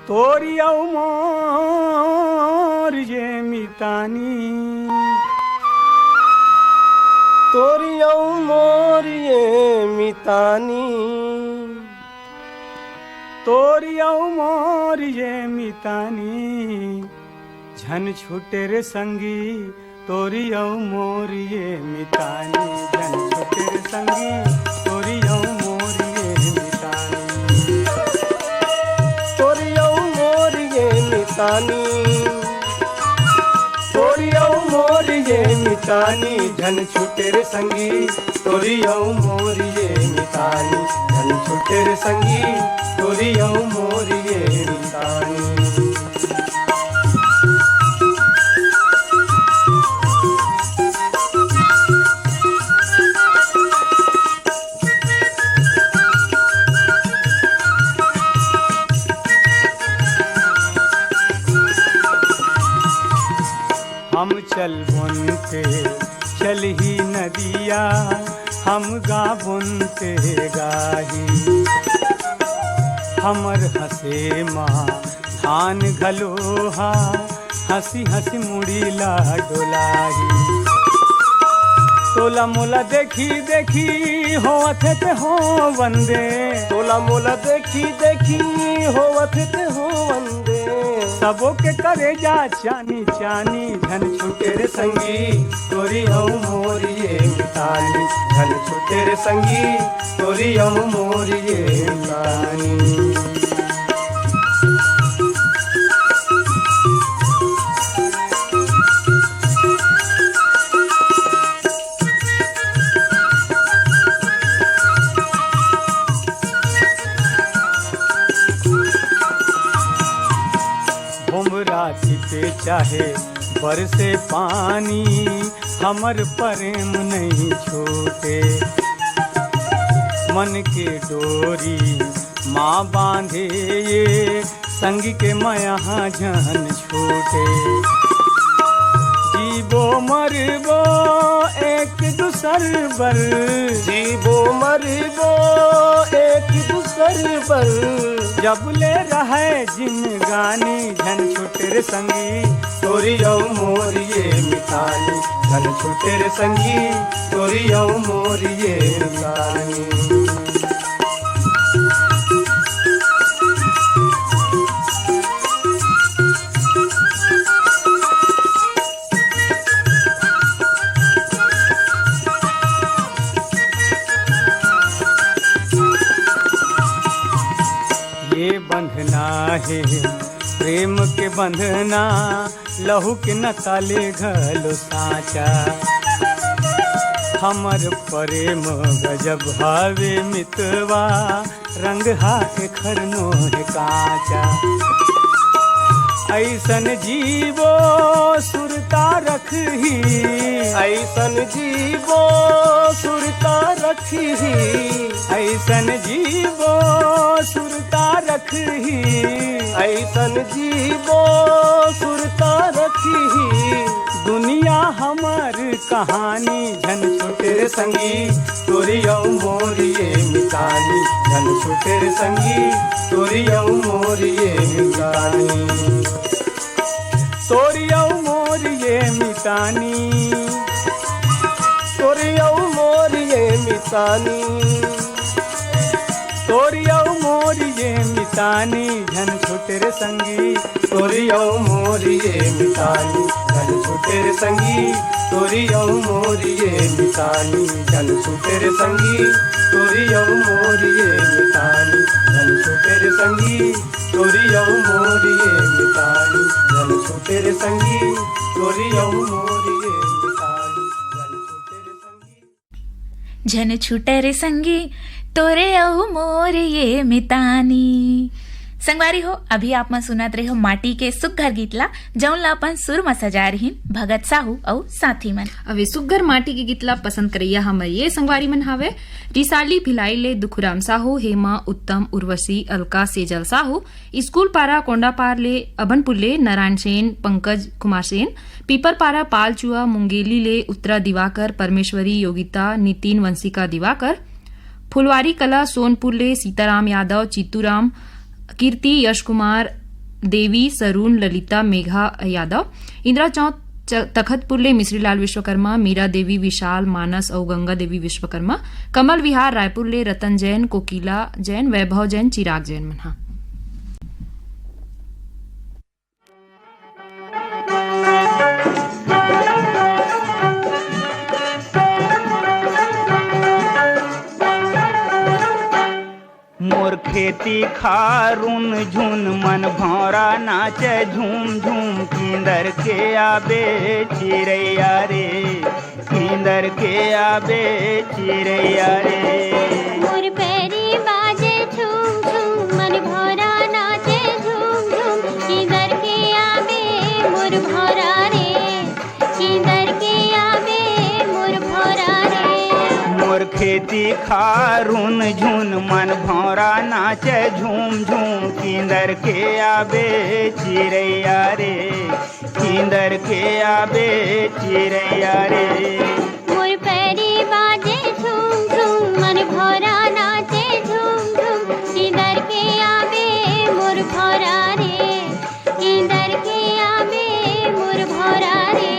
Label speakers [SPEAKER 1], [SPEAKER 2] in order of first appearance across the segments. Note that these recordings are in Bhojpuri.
[SPEAKER 1] तोरी औ मोर ये मितानी,
[SPEAKER 2] तोरी औ मोर ये मितानी,
[SPEAKER 1] तोरी औ मोर ये मितानी, झन छूटे रे संगी तोरी औ मोर ये मितानी, झन छूटे रे संगी तोरी औ मोर ये मितानी,
[SPEAKER 2] तोरी औ मोर ये मितानी,
[SPEAKER 1] तोरी औ मोर ये मितानी, झन छूटे रे संगी तोरी औ मोर ये मितानी, झन छूटे रे संगी तोरी औ मोर ये मितानी। हम चल बुनते चल ही नदिया, हम गा बुनते गाही, हमर हसे माँ धान घलोहा, हंसी हंसी मुड़ीला डोलाही, तोला मोला देखी देखी होवत ते हो वंदे,
[SPEAKER 2] तोला मोला देखी देखी होवत ते हो वंदे,
[SPEAKER 1] सबो के करे जा चानी चानी, झन छूटे रे संगी तोरी औ मोर ये मितानी, झन छूटे रे संगी तोरी औ मोर ये मितानी। छिपे चाहे बरसे पानी, हमर प्रेम नहीं छूटे, मन के डोरी माँ बांधे ये, संग के मया जन छूटे, जीवो मरबो एक दूसर बर,
[SPEAKER 2] जीवो मरबो एक दूसर पर,
[SPEAKER 1] जब ले रहे जिंदगानी, झन छूटे रे संगी तोरी औ मोर ये मितानी, झन छूटे रे संगी तोरी औ मोर ये मितानी। ये बंधना है प्रेम के बंधना, लहू के न ताले घलो साचा, हमर प्रेम गजब हावे मितवा, रंग हाथे खरनो है काचा, ऐसन जीवो सुरता रखही,
[SPEAKER 2] ऐसन जीवो सुरता रखी,
[SPEAKER 1] ऐसन जीवो सुरता रखही,
[SPEAKER 2] ऐसन जीवो सुरता रखी,
[SPEAKER 1] दुनिया हमर कहानी, झन छूटे रे संगी तोरी औ मोर ये मितानी, झन छूटे रे संगी तोरी औ मोर ये मितानी, तोरी औ मोर ये मितानी,
[SPEAKER 2] तोरी औ मोर ये मितानी,
[SPEAKER 1] तोरी औ मोर ये मितानी, झन छूटे रे संगी तोरी औ मोर ये मितानी, झन छूटे रे संगी तोरी औ मोर ये मितानी, झन छूटे रे संगी तोरी औ मोर ये मितानी, झन छूटे रे संगी तोरी औ मोर ये मितानी, झन छूटे रे संगी तोरी औ मोर ये मितानी, झन छूटे रे संगी।
[SPEAKER 3] झन छूटे रे संगी तोरे औ मोर ये मितानी। संगवारी हो, अभी आप मन सुनत रहे हो माटी के सुग्घर गीतला, जौनला अपन सुर में सजा रही भगत साहू और साथी मन।
[SPEAKER 4] अवे सुग्घर माटी के गीतला पसंद करैया हमर ये संगवारी मन हावे रिसाली भिलाई ले दुखुराम साहू, हेमा, उत्तम, उर्वशी, अलका, सेजल साहू, स्कूल पारा कोंडापार ले अभनपुर ले नारायण सेन, पंकज कुमार सेन, पीपर पारा पालचुआ, मुंगेली ले उत्तरा दिवाकर, परमेश्वरी, योगिता, नितिन, वंशिका दिवाकर, फुलवारी कला सोनपुर ले सीताराम यादव, चित्तूराम, कीर्ति, यश कुमार, देवी सरून ललिता मेघा यादव, इंदिरा चौथ तखतपुर ले मिश्रीलाल विश्वकर्मा, मीरा देवी विशाल मानस और गंगा देवी विश्वकर्मा, कमल विहार रायपुर ले रतन जैन, कोकिला जैन, वैभव जैन, चिराग जैन मनहा।
[SPEAKER 5] मोर खेती खारून झुन मन भौरा नाचे झूम झूम, किंदर के आबे चिरैया रे, किंदर के आबे चिरैया रे।
[SPEAKER 6] मोर पैरी बाजे झूम झूम, मन भौरा नाचे झूम झूम, किंदर के आबे मोर भौरा रे, किंदर के आबे मोर भौरा रे।
[SPEAKER 5] मोर खेती खारून झुन मन भौरा नाचे झूम झूम, किंदर के आबे चिरैया रे, किंदर के आबे चिरैया रे।
[SPEAKER 6] मोर पैरी बाजे झूम झूम, मन भौरा नाचे झूम झूम, किंदर के आबे मोर भौरा रे, किंदर के आबे मोर भौरा रे।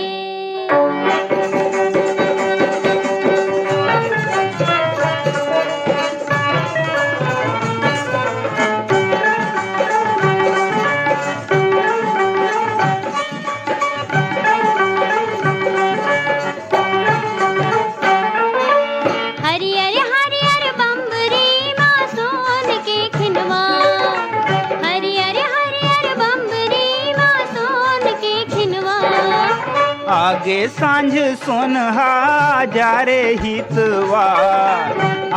[SPEAKER 6] हरियर हरियर बम्बरी माँ सोन के खिनवा, हरियर हरियर बम्बरी माँ सोन के खिनवा।
[SPEAKER 5] आगे सांझ सोनहा जा रे हितवा,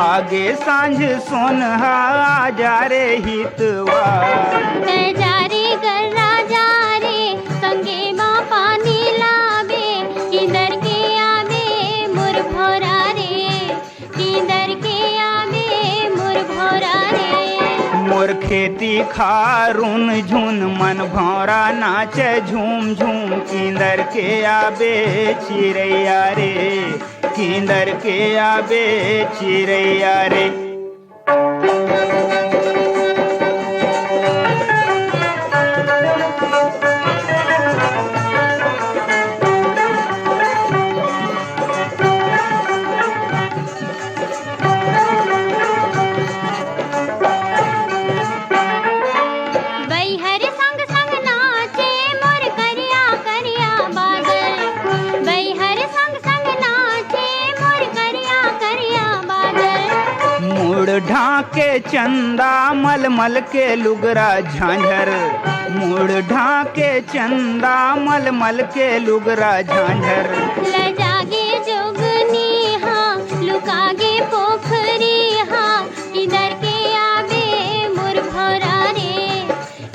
[SPEAKER 5] आगे सांझ सोनहा जा रे हितवा।
[SPEAKER 6] जारे गर्रा जा रे, संगे माँ पानी लाबे, किंदर के आबे मोर भौरा रे, किंदर के आबे मोर भौरा रे।
[SPEAKER 5] मोर खेती खारून झुन मन भौरा नाचे झूम झूम, किंदर के आबे चिरैया रे, किंदर के आबे चिरैया रे।
[SPEAKER 6] बैहर संग संग नाचे मोर करिया करिया बादल, बैहर संग संग नाचे मोर करिया करिया बादल।
[SPEAKER 5] मुड़ ढाके चंदा मलमल के लुगरा झांझर, मुड़ ढाके चंदा मलमल के लुगरा झांझर।
[SPEAKER 6] लजागे जोगनी हाँ, लुकागे पोखरी हाँ, किंदर के आबे मोर भौरा रे,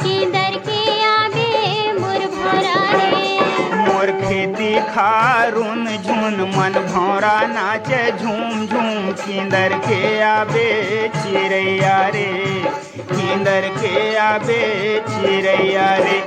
[SPEAKER 6] किंदर के आबे मोर भौरा रे।
[SPEAKER 5] मोर खेती खारून झुन मन भौरा नाचे झूम झूम, किंदर के आबे चिरैया रे, किंदर के आबे चिरैया रे।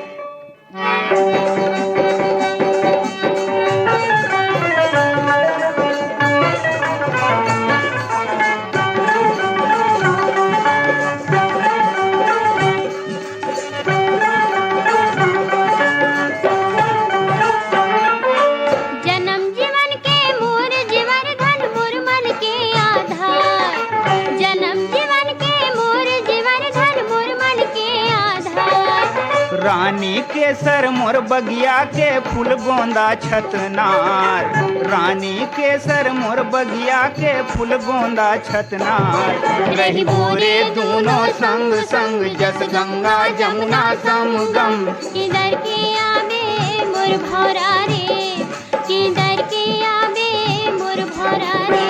[SPEAKER 6] जन्म जीवन के मोर जीवन धन मोर मन के आधार, जन्म जीवन के मोर जीवन धन मोर मन के आधार।
[SPEAKER 5] रानी केसर मोर बगिया के फूल गोंदा छतनार, रानी केसर मोर बगिया के फूल गोंदा छतनार। रही बोरे दोनों संग संग, जस गंगा जमुना समगम,
[SPEAKER 6] किंदर के आबे मोर भौरा रे, किंदर के आबे मोर भौरा रे।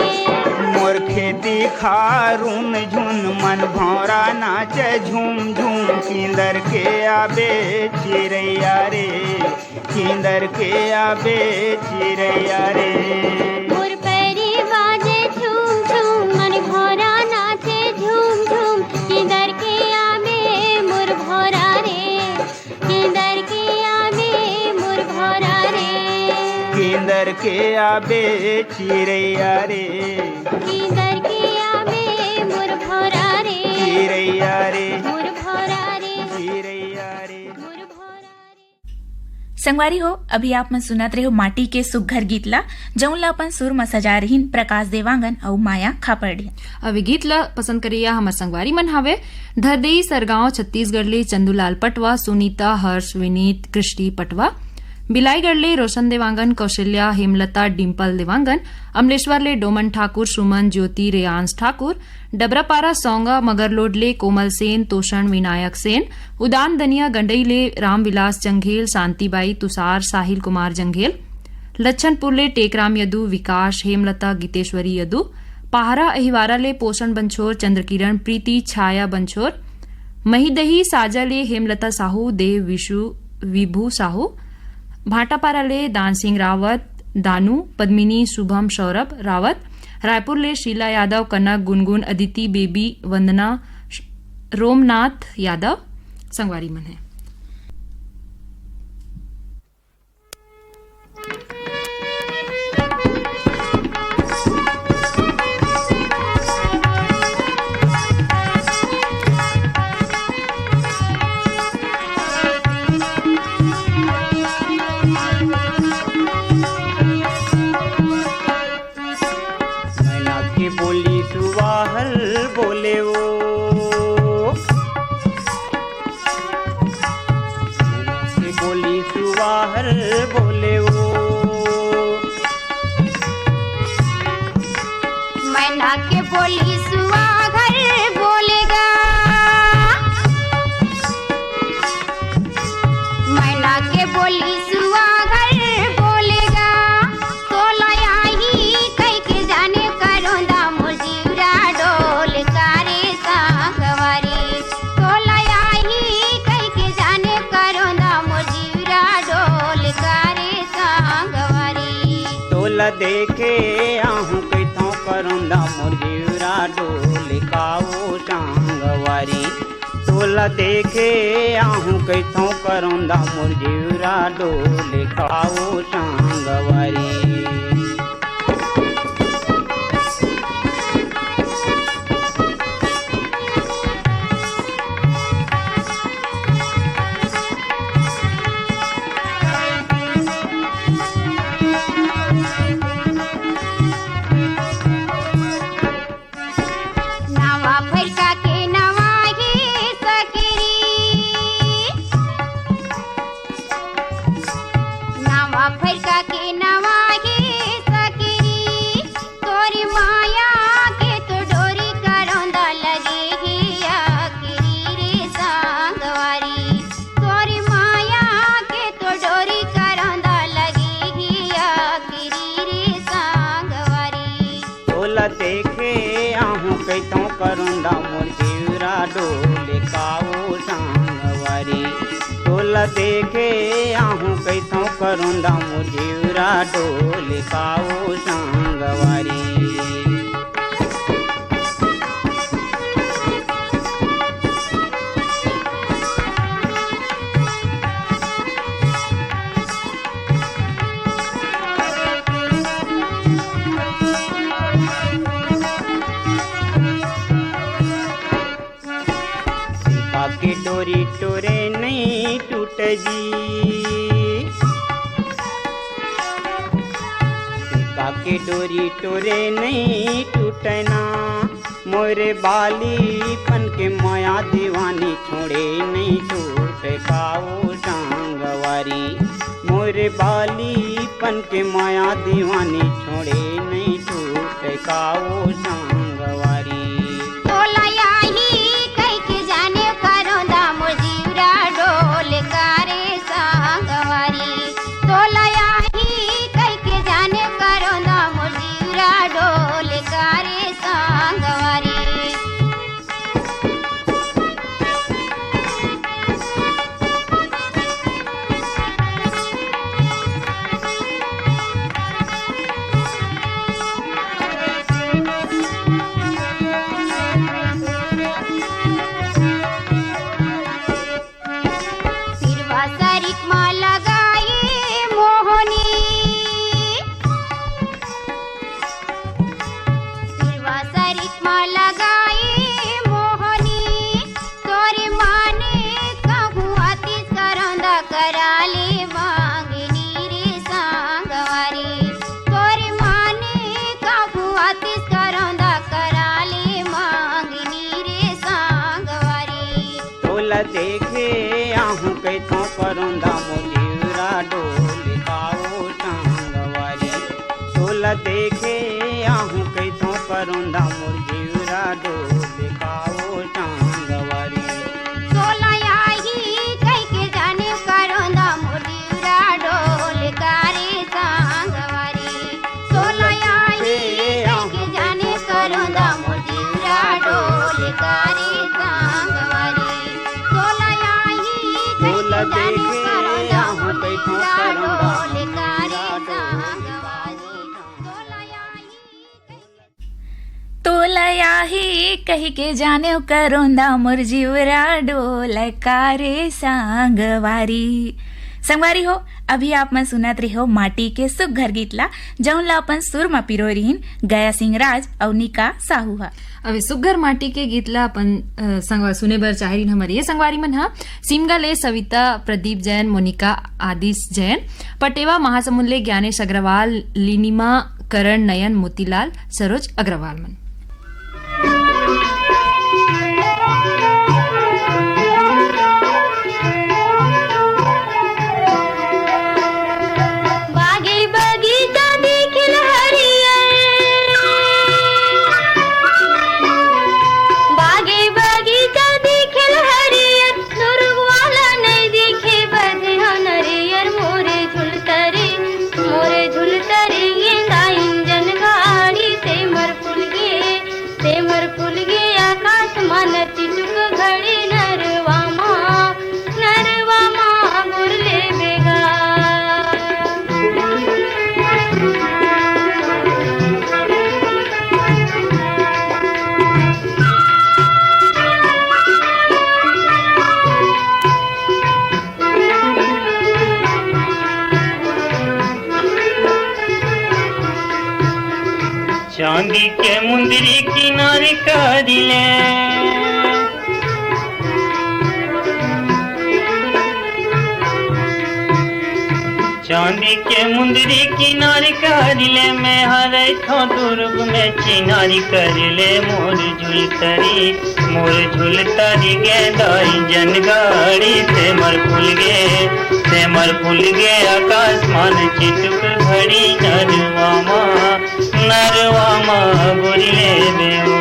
[SPEAKER 5] मोर खेती खारून झुन मन भौरा नाचे झूम झूम, किंदर के आबे चिरैया रे, किंदर के आबे चिरैया रे।
[SPEAKER 6] मोर पैरी बाजे झूम झूम, मन भौरा नाचे झूम झूम, किंदर के आबे मोर भौरा रे, किंदर के आबे मोर भौरा रे,
[SPEAKER 5] किंदर के आबे चिरैया रे,
[SPEAKER 6] किंदर के आबे मोर भौरा रे,
[SPEAKER 5] चिरैया रे,
[SPEAKER 6] मोर भौरा रे,
[SPEAKER 5] चिरैया रे।
[SPEAKER 3] संगवारी हो अभी आप मन सुनत रहे हो माटी के सुघर गीत ला जौन ला अपन सुर में सजा रहीन प्रकाश देवांगन और माया खापड़ी।
[SPEAKER 4] अभी गीत ला पसंद करिया हमर संगवारी मन हावे धरदेई सरगांव छत्तीसगढ़ ले चंदूलाल पटवा, सुनीता, हर्ष, विनीत, कृष्टि पटवा, बिलाईगढ़ ले रोशन देवांगन, कौशल्या, हेमलता, डिम्पल देवांगन, अमलेश्वर ले डोमन ठाकुर, सुमन, ज्योति, रेयांश ठाकुर, डबरापारा सौंगा मगरलोड ले कोमल सेन, तोषण, विनायक सेन, उदान दनिया गंडई ले रामविलास जंघेल, शांतिबाई, तुषार, साहिल कुमार जंघेल, लच्छनपुर ले टेकराम यदु, विकास, हेमलता, गीतेश्वरी यदु, पहारा अहिवारा ले पोषण बंछोर, चंद्रकिरण, प्रीति, छाया बंछोर, महीदही साजा ले हेमलता साहू, देव विभू साहू, भाटापारा ले दान सिंह रावत, दानू, पद्मिनी, शुभम, सौरभ रावत, रायपुर ले शीला यादव, कनक, गुनगुन, अदिति, बेबी, वंदना, रोमनाथ यादव संगवारी मन है।
[SPEAKER 5] बोली सुवाहल बोले वो बोली सुवाहल बोले वो
[SPEAKER 6] मैना के बोली सुवागल बोलेगा, मैना के बोली सुवागल बोलेगा, तो लयाही कई के जाने करोंदा मुजीरा डोल कारे सांगवारी, तो लयाही कई के जाने करोंदा मुजीरा डोल कारे सांगवारी।
[SPEAKER 5] तोला देखे आहूं कैथों करुंदा मुरजीरा डोल काओ सांगवारी, तोला देखे आहूं कैथों करुंदा मुरजीरा डोल काओ सांगवारी।
[SPEAKER 6] नवा फैका के नवा ही सकिरी, नवा फैका के नवा ही सकिरी, तोरी माया के तो डोरी करोंदा लगे ही आखिरी रे सांगवारी, तोरी माया के तो डोरी करोंदा लगे ही आखिरी रे सांगवारी।
[SPEAKER 5] तोला देखे आहूं कैथों करुंदा मुरजीरा डोल काओ सांगवारी, तोला देखे आहूं कैथों करुंदा मुरजीरा डोल काओ सांगवारी। के डोरी टोरे नहीं टूट जी, के डोरी टोरे नहीं टूटना, मोरे बाली पन के माया दीवानी छोड़े नहीं टूट काओ सांगवारी, मोरे बाली पन के माया दीवानी छोड़े नहीं टूट काओ सांगवारी।
[SPEAKER 6] तो लयाही कई के जाने करोंदा मुजीरा डोल कारे सांगवारी, तो लयाही कई के जाने करोंदा मुजीरा डोल कारे सांगवारी।
[SPEAKER 5] तोला देखे आहू कैथों करोंदा मोजीरा डोल काओ टांगवारी तोला देखे आहू कैथों करोंदा मोजीरा डोल काओ टांगवारी
[SPEAKER 6] सोला याही कई के जाने करोंदा मोजीरा डोल कारे सांगवारी सोला याही कई के जाने करोंदा मोजीरा डोल कारे सांगवारी सोला याही कई
[SPEAKER 5] तोला
[SPEAKER 6] के जाने
[SPEAKER 5] देखे
[SPEAKER 6] करोंदा
[SPEAKER 5] आहू कैथों
[SPEAKER 6] मोजीरा
[SPEAKER 5] करोंदा
[SPEAKER 6] डोल कारे सांगवारी
[SPEAKER 3] तोलयाही कही के जाने करोंदा मुरजीवरा डोल कारे सांगवारी संगवारी हो अभी आप मन सुनत रहे हो माटी के सुख घर गीतला जौनला अपन सुर में पिरो रहीन गया सिंह राज और निका साहू हा।
[SPEAKER 4] अभी सुग्घर माटी के गीतला अपन संगवा सुने बर चाहरीन हमारी ये संगवारी मन हा सिमगा ले सविता प्रदीप जैन मोनिका आदिश जैन पटेवा महासमुंद ले ज्ञानेश अग्रवाल लिनिमा करण नयन मोतीलाल सरोज अग्रवाल मन।
[SPEAKER 6] बागे बगीचा देखिल हरियर बागे बगीचा देखिल हरियर नुरवाला नहीं दिखे बदे हनरियर मोरे झुलतरे गेंदा इंजन गाड़ी से मर फुल गे आकाश मान चिटुक घड़ी नरवा गुरले बेगा
[SPEAKER 5] चांदी के मुंदरी किनारे कारिले चांदी के मुंदरी किनारे कारिले मैं हरे थो दुर्ग में चिनारी करिले मोर झुलतरी गेंदा इंजन गाड़ी से मर फुल गे आकाश मान चिटुक घड़ी नरवामा गुरिले बेओ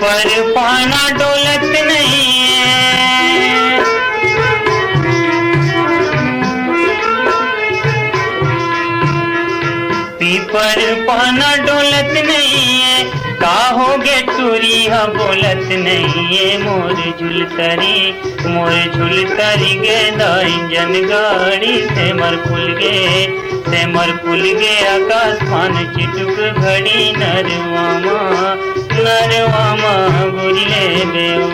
[SPEAKER 5] पर पाना डोलत नहीं है पीपर पाना डोलत नहीं है काहोगे टूरिया बोलत नहीं है मोर झुलतरी गेंदा इंजन गाड़ी से मर फुल गे आकाश मान चिटुक घड़ी नरवामा गुरिले बेओ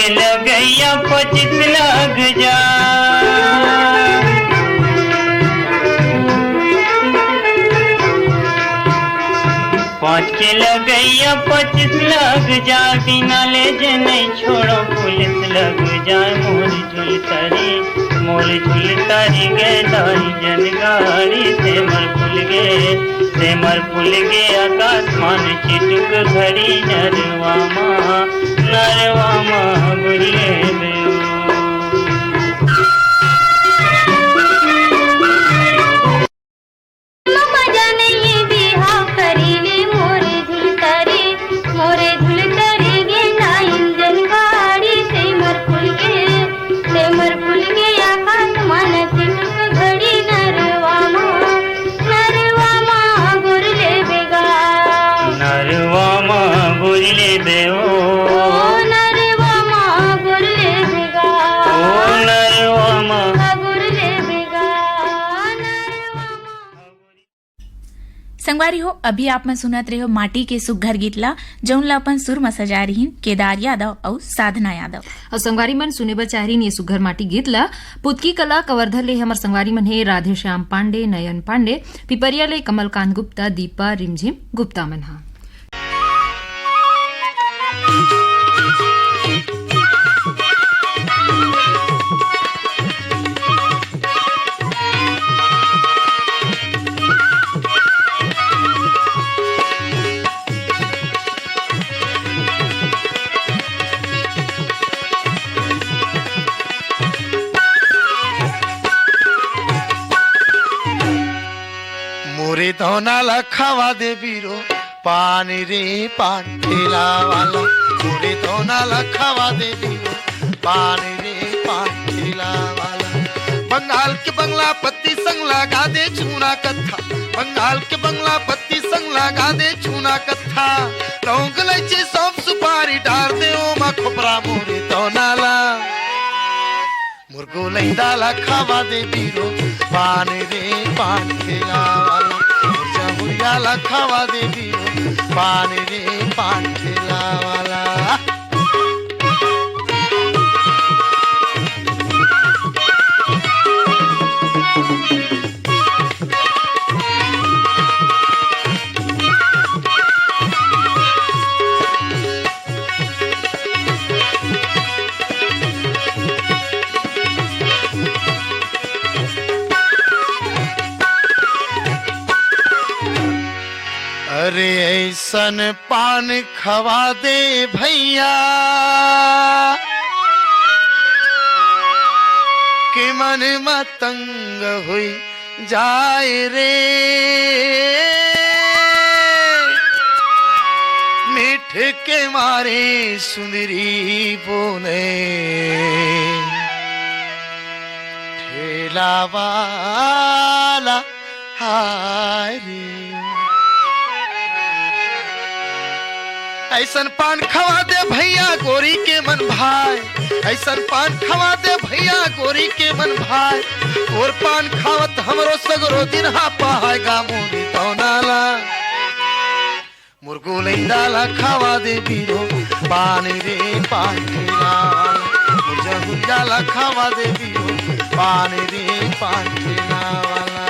[SPEAKER 5] लगैया 25 लग जा 5 के लगैया 25 लग जा बिना ले जे नहीं छोड़ो पुलिस लग जाए मोर
[SPEAKER 7] मोर झुलता ही गे दाई जन गाड़ी से मर फुल गे आकाश मान चिटुक घड़ी नरवा माँ बुले बेओ
[SPEAKER 3] संगवारी हो अभी आप में सुनत रहे हो माटी के सुघर गीतला जौनला अपन सुर में सजा रही केदार यादव और साधना यादव।
[SPEAKER 4] और संगवारी मन सुने बर चाह रही सुघर माटी गीतला पुतकी कला कवर्धर ले हमर संगवारी मन हे राधे श्याम पांडे, नयन पांडे, पिपरिया ले कमलकांत गुप्ता, दीपा रिमझिम गुप्ता मन हा।
[SPEAKER 2] मोरे धोना लखावा दे बीरो पानी रे पान ठेला वाला मोरे धोना लखावा दे बीरो पानी रे पान ठेला वाला बंगाल के बंगला पत्ती संग लगा दे चूना कत्था बंगाल के बंगला पत्ती संग लगा दे चूना कत्था लौंग इलायची सौंफ सुपारी डाल दे ओ मा खोपरा मोरे धोना ला मुर्गो लैंदा लखावा दे बीरो पानी रे पान ठेला वाला मुर्जा लखावा दे बीरो पानी रे पान ठेला वाला। अरे ऐसन पान खवा दे भैया कि मन मतंग हुई जाए रे मीठ के मारे सुंदरी बोले ठेला वाला हाय रे ऐसन पान खवा दे भैया गोरी के मन भाई ऐसन पान खवा दे भैया गोरी के मन भाई और पान खावत हमरो सगरो दिन हा पाएगा मोरी तौनाला मुर्गो लैंदाला खावा दे बीरो पानी रे पान ठेला मुर्जा गुंजाला खावा दे बीरो पानी रे पान ठेला वाला।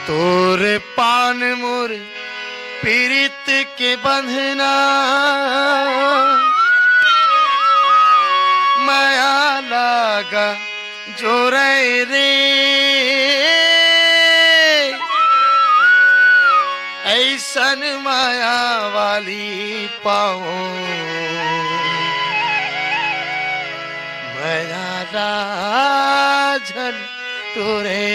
[SPEAKER 2] तोरे पान मोर पीरित के बंधना माया लागा जोरे रे ऐसन माया वाली पाओ माया राजन तोरे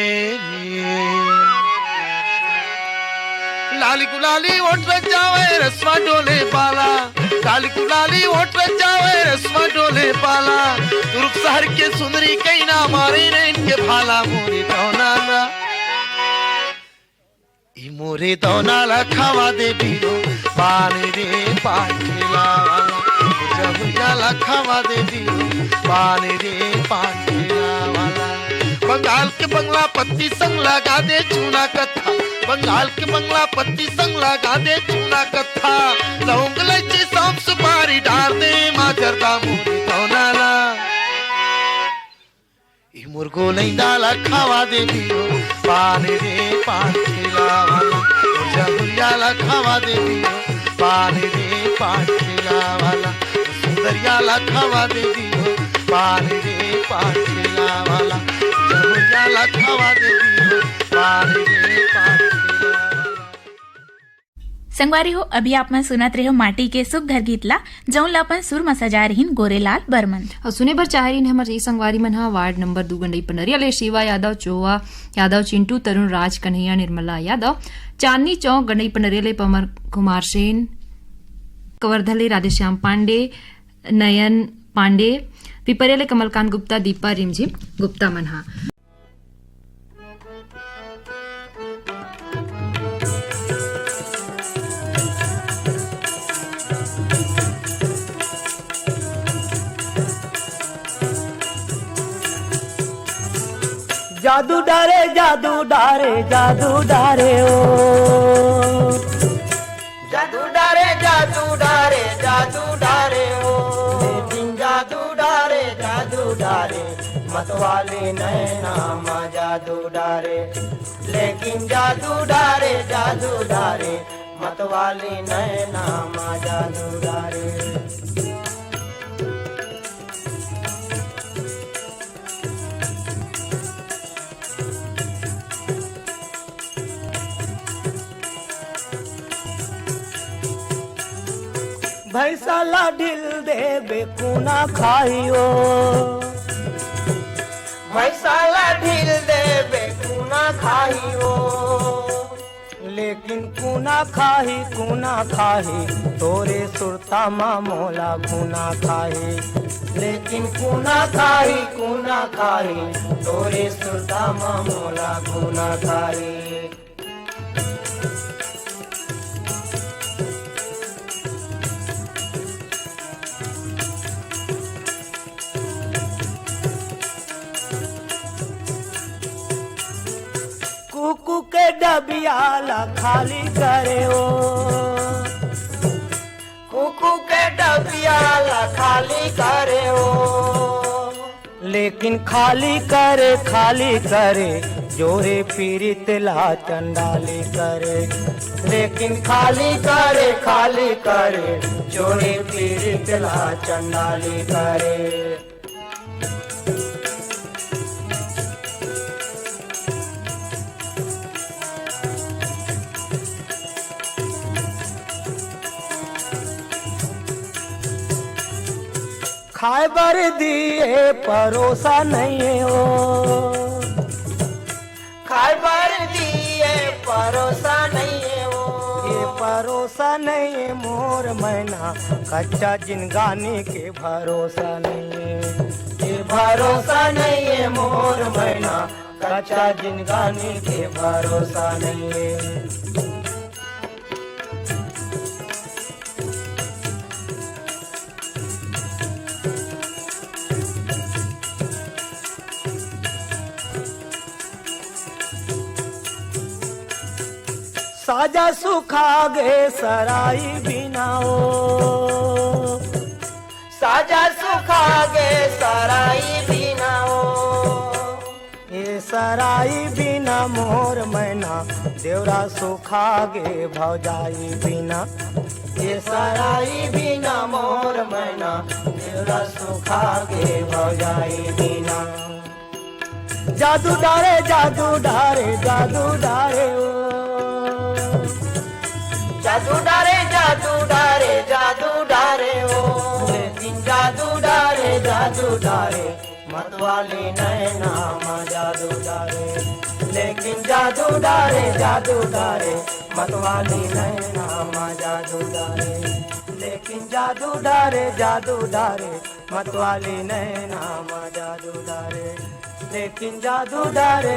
[SPEAKER 2] लाली गुलाली ओट जावे रस्मा डोले पाला लाली गुलाली ओट जावे रस्मा डोले पाला दुर्ग शहर के सुंदरी कहीं ना मारे ने इनके भाला मोरे दौनाला ई मोरे दौनाला खावा दे बीरो पानी रे पान ठेला वाला मुझा मुझा खावा दे बीरो पानी रे पान ठेला वाला बंगाल के बंगला पत्ती संग लगा दे चूना कत्था, बंगाल के बंगला पत्ती संग लगा दे चूना कत्था, लौंग इलायची सौंफ सुपारी डाल दे माँ जरदा मोरी तोनाला, ई मुर्गो नहीं डाला खावा दे बीरो पानी रे पानी खिलावाला, जहुरियाला खावा दे बीरो पानी रे पानी खिलावाला, सुंदरियाला खावा दे बीरो पानी रे पानी खिलावाला, जहुरियाला खावा दे बीरो पानी रे पानी खिलावाला।
[SPEAKER 3] संगवारी हो अभी आप में सुनत रहे हो माटी के सुख घर गीतला जौन अपन सुर में सजा रहीन गोरेलाल बर्मन।
[SPEAKER 4] और सुने बर चाह रही हमारे संगवारी मन हा वार्ड नंबर 2 गंडई पनरिया ले शिवा यादव, चोवा यादव, चिंटू तरुण, राज कन्हैया, निर्मला यादव, चांदनी चौक गंडई पनरिया ले पमर कुमार सेन, कवर्धले राधेश्याम पांडे, नयन पांडे, पिपरिया ले कमलकांत गुप्ता, दीपा रिमझिम गुप्ता मनहा।
[SPEAKER 1] जादू डारे जादू डारे जादू डारे ओ, जादू डारे जादू डारे जादू डारे ओ, दिन जादू डारे मतवाले नैना माँ जादू डारे, लेकिन जादू डारे मतवाले नैना माँ जादू डारे। भैंसाला ढिल दे बेकुना खाइयो, भैंसाला ढिल दे बेकुना खाइयो, लेकिन कुना खाही तोरे सुरता माँ मोला गुना खाही, लेकिन कुना खाही तोरे सुरता माँ मोला गुना खाही। कुकू के डबियाला खाली करे ओ, कुकू के डबियाला खाली करे ओ, लेकिन खाली करे जोरे पीरित ला चंडाली करे, लेकिन खाली करे जोरे पीरित ला चंडाली करे। खाए बर दिए परोसा नहीं हो, खाए बर दिए परोसा नहीं हो, ये परोसा नहीं मोर मैना कच्चा जिनगानी के भरोसा नहीं, ये भरोसा नहीं है मोर मैना कच्चा जिनगानी के भरोसा नहीं है। साजा सुखा गे सराई बिनाओ, साजा सुखा गे सराई बिनाओ, ये सराई बिना मोर मैना देवरा सुखा गे भौजाई बिना, ये सराई बिना मोर मैना देवरा सुखा गे भौजाई बिना। जादू डारे जादू डारे जादू डारे ओ, जादू डारे जादू डारे जादू डारे ओ, लेकिन जादू डारे मतवाली नैना माँ जादू डारे, लेकिन जादू डारे मतवाली नैना माँ जादू डारे, लेकिन जादू डारे मतवाली नैना माँ जादू डारे, लेकिन जादू डारे